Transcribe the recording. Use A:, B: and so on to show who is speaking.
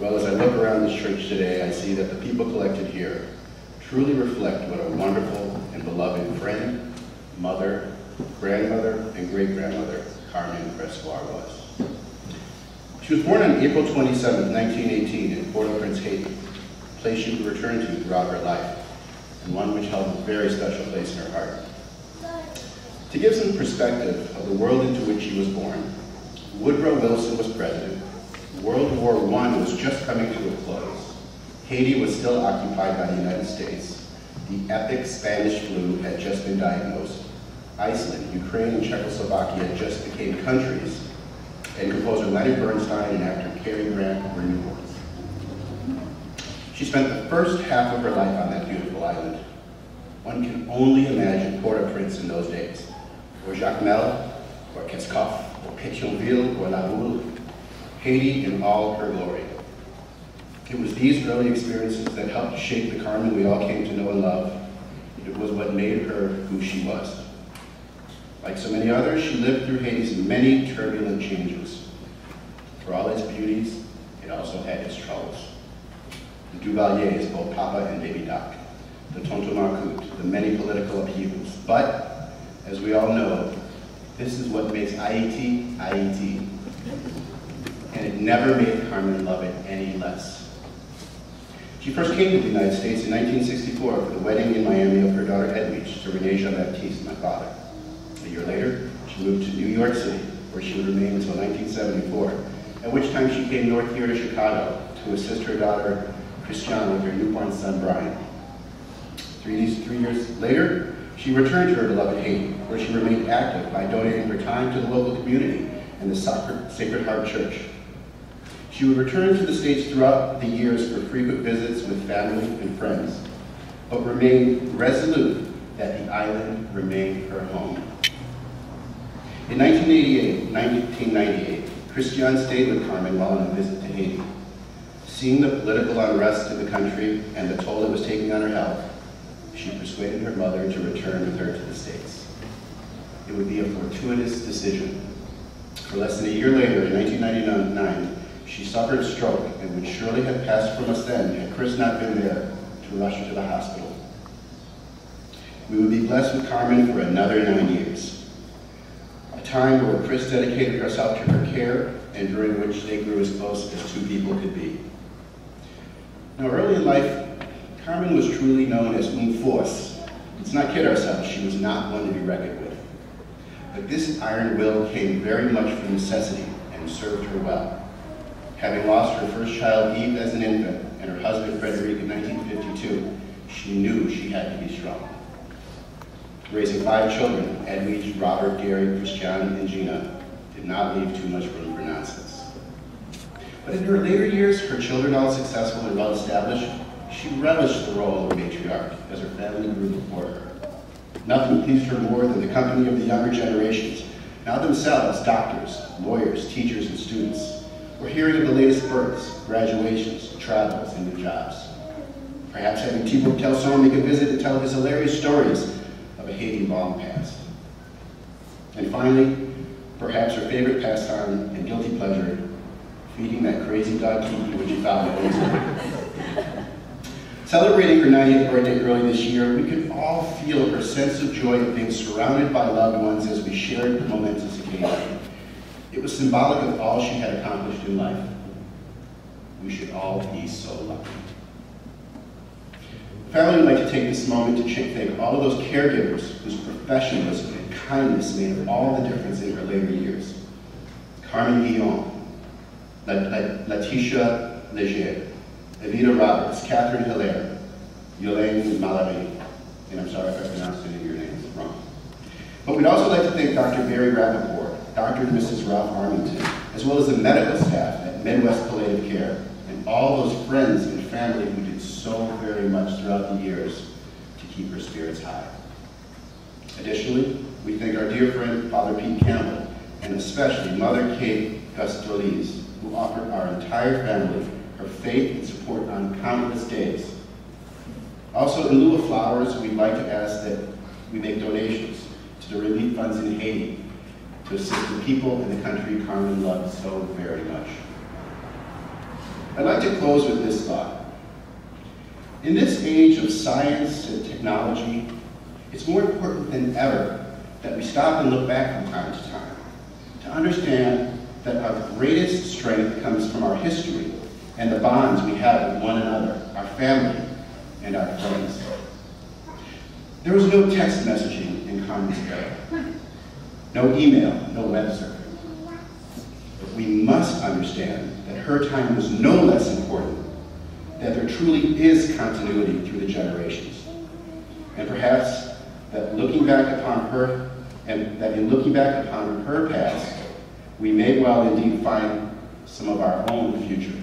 A: Well, as I look around this church today, I see that the people collected here truly reflect what a wonderful and beloved friend, mother, grandmother, and great-grandmother Carmen was. She was born on April 27, 1918 in Port-au-Prince, Haiti, a place she would return to throughout her life, and one which held a very special place in her heart. To give some perspective of the world into which she was born, Woodrow Wilson was president, World War I was just coming to a close, Haiti was still occupied by the United States, the epic Spanish flu had just been diagnosed, Iceland, Ukraine, and Czechoslovakia just became countries, and composer Leonard Bernstein and actor Cary Grant were newborns. She spent the first half of her life on that beautiful island. One can only imagine Port-au-Prince in those days, or Jacmel, or Kescoff, or Pétionville, or La Boule, Haiti in all her glory. It was these early experiences that helped shape the Carmen we all came to know and love. It was what made her who she was. Like so many others, she lived through Haiti's many turbulent changes. For all its beauties, it also had its troubles. The Duvaliers, both Papa and Baby Doc, the Tonton Marcoute, the many political upheavals. But, as we all know, this is what makes Haiti, Haiti. And it never made Carmen love it any less. She first came to the United States in 1964 for the wedding in Miami of her daughter Edwige to René Jean-Baptiste, my father. A year later, she moved to New York City, where she would remain until 1974, at which time she came north here to Chicago to assist her daughter Christiane with her newborn son Brian. Three years later, she returned to her beloved Haiti, where she remained active by donating her time to the local community and the Sacred Heart Church. She would return to the States throughout the years for frequent visits with family and friends, but remained resolute that the island remained her home. In 1998, Christiane stayed with Carmen while on a visit to Haiti. Seeing the political unrest in the country and the toll it was taking on her health, she persuaded her mother to return with her to the States. It would be a fortuitous decision. For less than a year later, in 1999, she suffered a stroke and would surely have passed from us then had Chris not been there to rush her to the hospital. We would be blessed with Carmen for another 9 years, a time where Chris dedicated herself to her care and during which they grew as close as two people could be. Now, early in life, Carmen was truly known as une force. Let's not kid ourselves, she was not one to be reckoned with. But this iron will came very much from necessity and served her well. Having lost her first child, Eve, as an infant, and her husband, Frederic, in 1952, she knew she had to be strong. Raising 5 children, Edwige, Robert, Gary, Christiane, and Gina, did not leave too much room for nonsense. But in her later years, her children all successful and well-established, she relished the role of matriarch as her family grew before her. Nothing pleased her more than the company of the younger generations, now themselves doctors, lawyers, teachers, and students. We're hearing of the latest births, graduations, travels, and new jobs. Perhaps having Thibaut Telson make a visit to tell his hilarious stories of a Haiti long past. And finally, perhaps her favorite pastime and guilty pleasure, feeding that crazy dog Kiki, which he found always good. Celebrating her 90th birthday early this year, we could all feel her sense of joy of being surrounded by loved ones as we shared the momentous occasion. It was symbolic of all she had accomplished in life. We should all be so lucky. The family would like to take this moment to thank all of those caregivers whose professionalism and kindness made all the difference in her later years. Carmen Guillon, Letitia Leger, Evita Roberts, Catherine Hilaire, Yolaine Mallory, and I'm sorry if I pronounced any of your names wrong. But we'd also like to thank Dr. Barry Rappaport, Dr. and Mrs. Ralph Armington, as well as the medical staff at Midwest Palliative Care, and all those friends and family who did so very much throughout the years to keep her spirits high. Additionally, we thank our dear friend, Father Pete Campbell, and especially Mother Kate Gustoliz, who offered our entire family her faith and support on countless days. Also, in lieu of flowers, we'd like to ask that we make donations to the relief funds in Haiti to assist the people in the country Carmen loved so very much. I'd like to close with this thought. In this age of science and technology, it's more important than ever that we stop and look back from time to time to understand that our greatest strength comes from our history and the bonds we have with one another, our family, and our friends. There was no text messaging in Carmen's era, no email, no web surfing. But we must understand that her time was no less important, that there truly is continuity through the generations. And perhaps that looking back upon her, and that in looking back upon her past, we may well indeed find some of our own future.